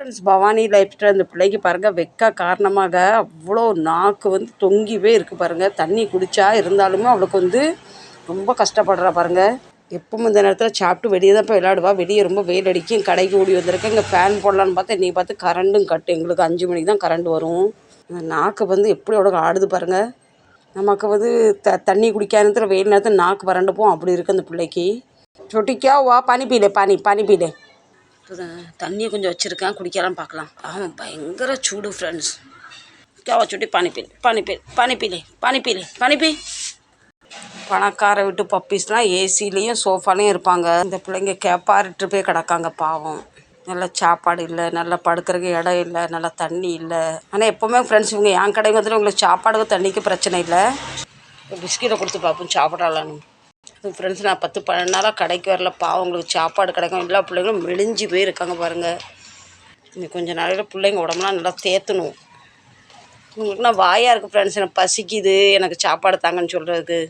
Friends, Bhavani life style அந்த பிள்ளைக்கு பாருங்கள் வெக்க காரணமாக அவ்வளோ நாக்கு தொங்கிவே இருக்குது பாருங்கள். தண்ணி குடித்தா இருந்தாலுமே அவளுக்கு ரொம்ப கஷ்டப்படுறா பாருங்கள். எப்பவும் இந்த நேரத்தில் சாப்பிட்டு வெளியே தான் போய் விளையாடுவா. வெளியே ரொம்ப வெயில் அடிக்கும். கடைக்கு ஓடி வந்திருக்கேன். இங்கே ஃபேன் போடலான்னு பார்த்தா நீ பார்த்து கரண்டும் கட்டு. எங்களுக்கு 5 மணிக்கு தான் கரண்ட் வரும். அந்த நாக்கு எப்படி அவ்வளோ ஆடுது பாருங்கள். நமக்கு தண்ணி குடிக்காத நேரத்தில் வெயில் நேரத்தில் நாக்கு வறண்டு போகும். அப்படி இருக்குது அந்த பிள்ளைக்கு. சொட்டிக்கா வா பானி பீலே பானி பீலே. தண்ணியை கொஞ்சம் வச்சுருக்கேன், குடிக்கலாம் பார்க்கலாம். ஆமாம், பயங்கர சூடு ஃப்ரெண்ட்ஸ். கேவா சுட்டி பானிப்பீலே. பணக்கார வீட்டு பப்பீஸ்லாம் ஏசிலையும் சோஃபாலையும் இருப்பாங்க. இந்த பிள்ளைங்க கேப்பாரிட்டு போய் கிடக்காங்க பாவம். நல்ல சாப்பாடு இல்லை, நல்லா படுக்கிறதுக்கு இடம் இல்லை, நல்லா தண்ணி இல்லை. ஆனால் எப்போவுமே ஃப்ரெண்ட்ஸ் இவங்க என் கடைக்கு வந்துட்டு உங்களுக்கு சாப்பாடுக்கு தண்ணிக்கு பிரச்சனை இல்லை. பிஸ்கெட்டை கொடுத்து பார்ப்போம் சாப்பிடலான்னு. அது ஃப்ரெண்ட்ஸ், நான் 10-12 நாளாக கடைக்கு வரல. பாவம் உங்களுக்கு சாப்பாடு கிடைக்கும். எல்லா பிள்ளைங்களும் மெலிஞ்சு போயிருக்காங்க பாருங்கள். இன்னும் கொஞ்சம் நாளையில் பிள்ளைங்க உடம்புலாம் நல்லா தேற்றணும். உங்களுக்கு நான் வாயாக இருக்குது ஃப்ரெண்ட்ஸ். எனக்கு பசிக்குது, எனக்கு சாப்பாடு தாங்கன்னு சொல்கிறதுக்கு.